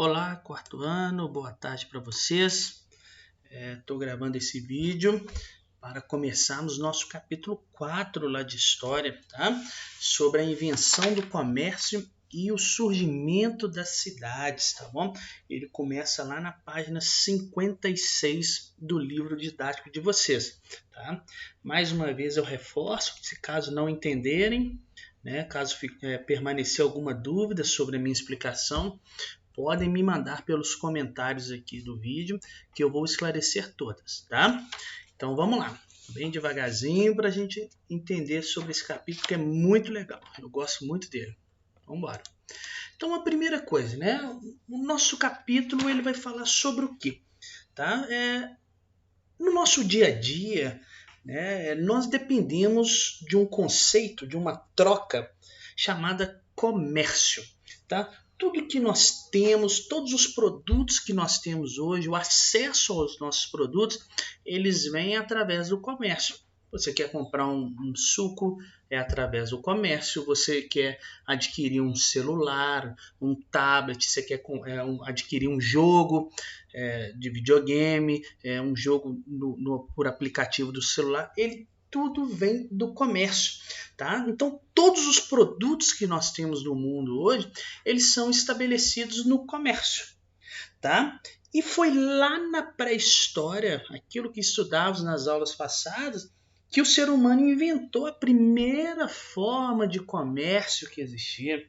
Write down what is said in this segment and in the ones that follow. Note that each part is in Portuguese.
Olá, quarto ano, boa tarde para vocês. Estou gravando esse vídeo para começarmos nosso capítulo 4 lá de História, tá? Sobre a invenção do comércio e o surgimento das cidades, tá bom? Ele começa lá na página 56 do livro didático de vocês, tá? Mais uma vez eu reforço, se caso não entenderem, né, caso permanecer alguma dúvida sobre a minha explicação, podem me mandar pelos comentários aqui do vídeo que eu vou esclarecer todas, tá? Então vamos lá, bem devagarzinho para a gente entender sobre esse capítulo que é muito legal. Eu gosto muito dele. Vamos embora. Então a primeira coisa, né? O nosso capítulo ele vai falar sobre o quê? Tá? No nosso dia a dia, né, nós dependemos de um conceito, de uma troca chamada comércio, tá? Tudo que nós temos, todos os produtos que nós temos hoje, o acesso aos nossos produtos, eles vêm através do comércio. Você quer comprar um suco, é através do comércio. Você quer adquirir um celular, um tablet, você quer adquirir um jogo de videogame, um jogo por aplicativo do celular. Tudo vem do comércio, tá? Então, todos os produtos que nós temos no mundo hoje, eles são estabelecidos no comércio, tá? E foi lá na pré-história, aquilo que estudávamos nas aulas passadas, que o ser humano inventou a primeira forma de comércio que existia,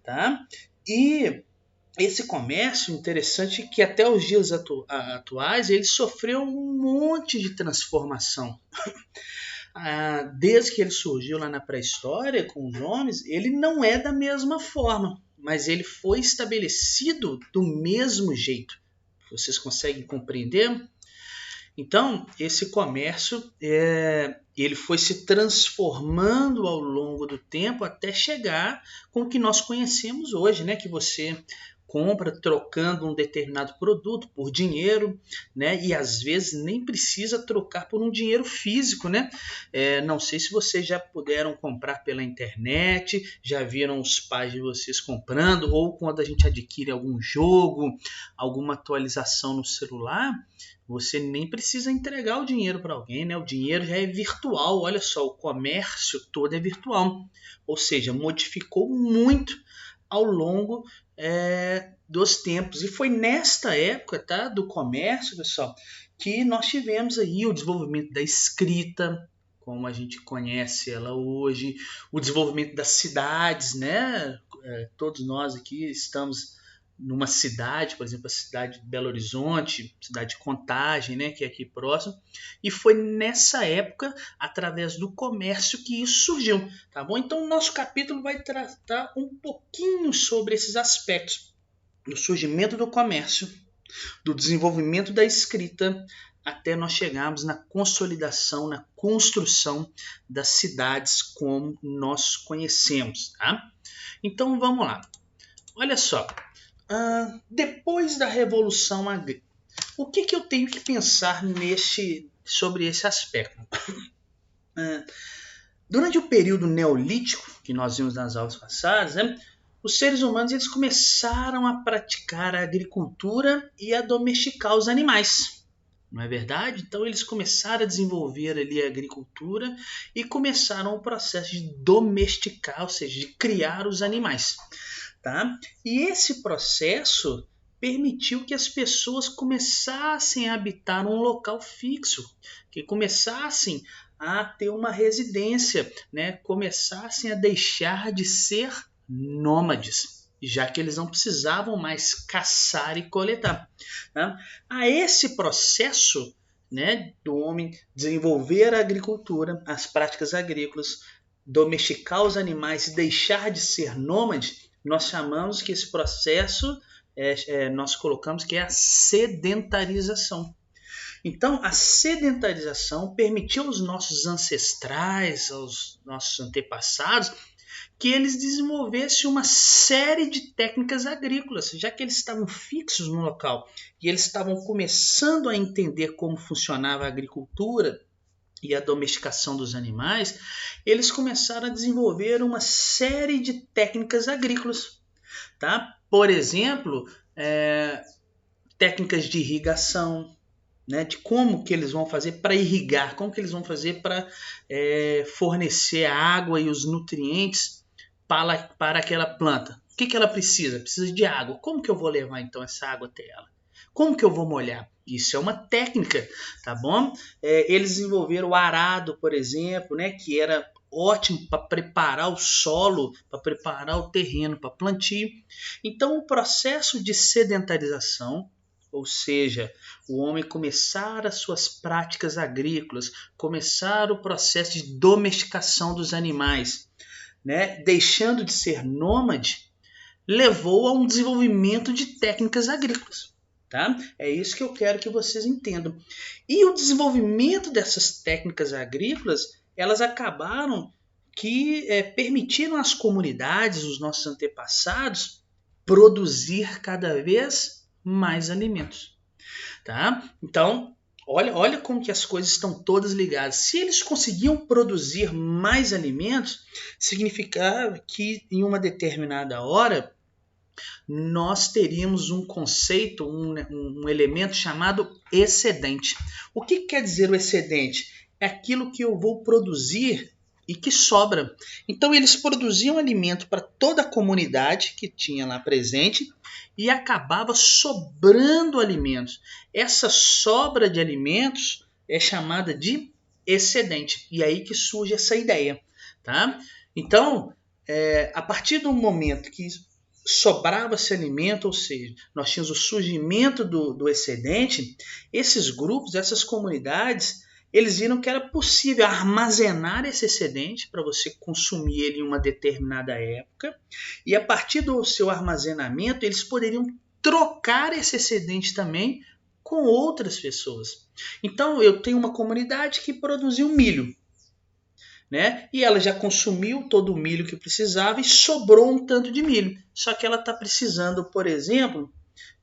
tá? E esse comércio interessante que até os dias atuais ele sofreu um monte de transformação. Desde que ele surgiu lá na pré-história com os homens, ele não é da mesma forma, mas ele foi estabelecido do mesmo jeito. Vocês conseguem compreender? Então, esse comércio ele foi se transformando ao longo do tempo até chegar com o que nós conhecemos hoje, né? Que você compra trocando um determinado produto por dinheiro, né? E às vezes nem precisa trocar por um dinheiro físico, né? Não sei se vocês já puderam comprar pela internet, já viram os pais de vocês comprando, ou quando a gente adquire algum jogo, alguma atualização no celular, você nem precisa entregar o dinheiro para alguém, né? O dinheiro já é virtual, olha só, o comércio todo é virtual, ou seja, modificou muito ao longo dos tempos. E foi nesta época, tá, do comércio, pessoal, que nós tivemos aí o desenvolvimento da escrita, como a gente conhece ela hoje, o desenvolvimento das cidades, né? Todos nós aqui estamos numa cidade, por exemplo, a cidade de Belo Horizonte, cidade de Contagem, né, que é aqui próximo, e foi nessa época, através do comércio, que isso surgiu, tá bom? Então, o nosso capítulo vai tratar um pouquinho sobre esses aspectos do surgimento do comércio, do desenvolvimento da escrita, até nós chegarmos na consolidação, na construção das cidades como nós conhecemos, tá? Então, vamos lá. Olha só. Depois da Revolução Agrícola, o que eu tenho que pensar sobre esse aspecto? Durante o período neolítico, que nós vimos nas aulas passadas, né, os seres humanos eles começaram a praticar a agricultura e a domesticar os animais. Não é verdade? Então eles começaram a desenvolver ali a agricultura e começaram o processo de domesticar, ou seja, de criar os animais. Tá? E esse processo permitiu que as pessoas começassem a habitar um local fixo, que começassem a ter uma residência, né? Começassem a deixar de ser nômades, já que eles não precisavam mais caçar e coletar. Tá? A esse processo, né, do homem desenvolver a agricultura, as práticas agrícolas, domesticar os animais e deixar de ser nômade, nós chamamos que esse processo, nós colocamos que é a sedentarização. Então, a sedentarização permitiu aos nossos ancestrais, aos nossos antepassados, que eles desenvolvessem uma série de técnicas agrícolas, já que eles estavam fixos no local e eles estavam começando a entender como funcionava a agricultura e a domesticação dos animais, eles começaram a desenvolver uma série de técnicas agrícolas, tá? por exemplo, técnicas de irrigação, né, de como que eles vão fazer para irrigar, como que eles vão fazer para fornecer a água e os nutrientes para aquela planta. O que ela precisa? Precisa de água. Como que eu vou levar então essa água até ela? Como que eu vou molhar? Isso é uma técnica, tá bom? Eles desenvolveram o arado, por exemplo, né, que era ótimo para preparar o solo, para preparar o terreno para plantio. Então, o processo de sedentarização, ou seja, o homem começar as suas práticas agrícolas, começar o processo de domesticação dos animais, né, deixando de ser nômade, levou a um desenvolvimento de técnicas agrícolas. Tá? É isso que eu quero que vocês entendam. E o desenvolvimento dessas técnicas agrícolas, elas acabaram que permitiram às comunidades, os nossos antepassados, produzir cada vez mais alimentos. Tá? Então, olha como que as coisas estão todas ligadas. Se eles conseguiam produzir mais alimentos, significava que em uma determinada hora nós teríamos um conceito, um elemento chamado excedente. O que quer dizer o excedente? É aquilo que eu vou produzir e que sobra. Então eles produziam alimento para toda a comunidade que tinha lá presente e acabava sobrando alimentos. Essa sobra de alimentos é chamada de excedente. E aí que surge essa ideia. Tá? Então, a partir do momento que sobrava esse alimento, ou seja, nós tínhamos o surgimento do excedente, esses grupos, essas comunidades, eles viram que era possível armazenar esse excedente para você consumir ele em uma determinada época, e a partir do seu armazenamento, eles poderiam trocar esse excedente também com outras pessoas. Então, eu tenho uma comunidade que produziu milho, né? E ela já consumiu todo o milho que precisava e sobrou um tanto de milho. Só que ela está precisando, por exemplo,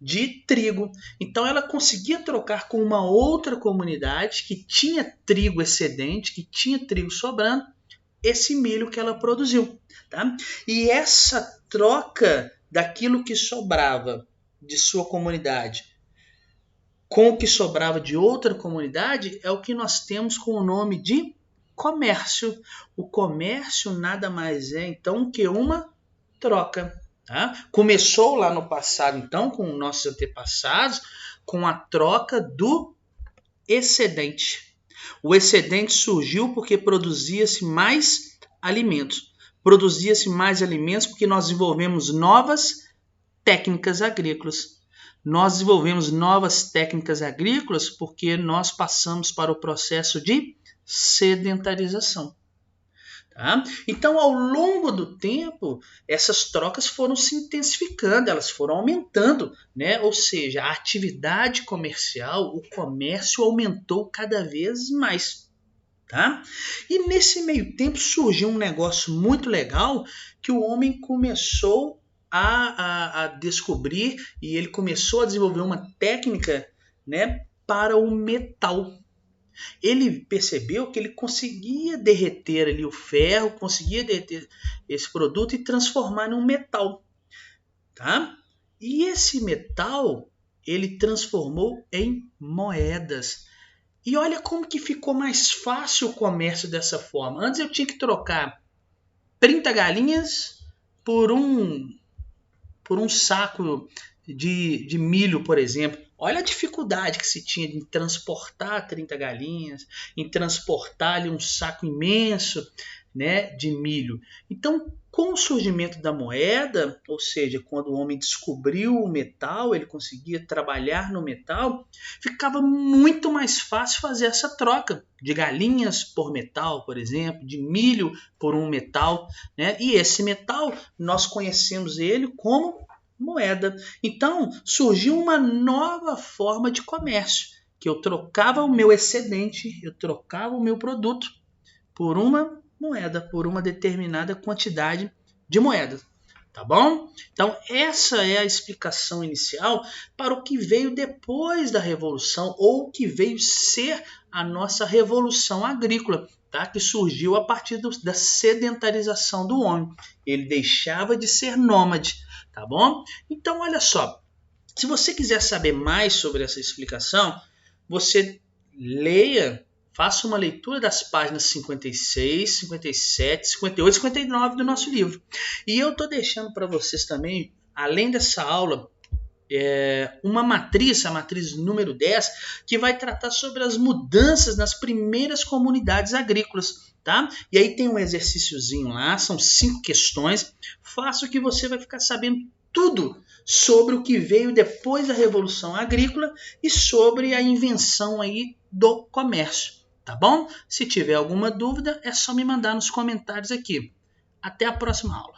de trigo. Então ela conseguia trocar com uma outra comunidade que tinha trigo excedente, que tinha trigo sobrando, esse milho que ela produziu. Tá? E essa troca daquilo que sobrava de sua comunidade com o que sobrava de outra comunidade é o que nós temos com o nome de comércio. O comércio nada mais é, então, que uma troca. Tá? Começou lá no passado, então, com nossos antepassados, com a troca do excedente. O excedente surgiu porque produzia-se mais alimentos. Produzia-se mais alimentos porque nós desenvolvemos novas técnicas agrícolas. Nós desenvolvemos novas técnicas agrícolas porque nós passamos para o processo de sedentarização. Tá? Então, ao longo do tempo, essas trocas foram se intensificando, elas foram aumentando, né? Ou seja, a atividade comercial, o comércio aumentou cada vez mais. Tá? E nesse meio tempo surgiu um negócio muito legal que o homem começou a descobrir e ele começou a desenvolver uma técnica, né, para o metal. Ele percebeu que ele conseguia derreter ali o ferro, conseguia derreter esse produto e transformar em um metal. Tá? E esse metal ele transformou em moedas. E olha como que ficou mais fácil o comércio dessa forma. Antes eu tinha que trocar 30 galinhas por um saco de milho, por exemplo. Olha a dificuldade que se tinha em transportar 30 galinhas, em transportar ali um saco imenso, né, de milho. Então, com o surgimento da moeda, ou seja, quando o homem descobriu o metal, ele conseguia trabalhar no metal, ficava muito mais fácil fazer essa troca de galinhas por metal, por exemplo, de milho por um metal, né? E esse metal, nós conhecemos ele como moeda. Então, surgiu uma nova forma de comércio, que eu trocava o meu excedente, eu trocava o meu produto por uma moeda, por uma determinada quantidade de moedas. Tá bom? Então, essa é a explicação inicial para o que veio depois da Revolução, ou o que veio ser a nossa revolução agrícola, tá? Que surgiu a partir da sedentarização do homem. Ele deixava de ser nômade, tá bom? Então, olha só, se você quiser saber mais sobre essa explicação, você leia, faça uma leitura das páginas 56, 57, 58 e 59 do nosso livro. E eu estou deixando para vocês também, além dessa aula, uma matriz, a matriz número 10, que vai tratar sobre as mudanças nas primeiras comunidades agrícolas, tá? E aí tem um exercíciozinho lá, são 5 questões, faça que você vai ficar sabendo tudo sobre o que veio depois da Revolução Agrícola e sobre a invenção aí do comércio, tá bom? Se tiver alguma dúvida, é só me mandar nos comentários aqui. Até a próxima aula.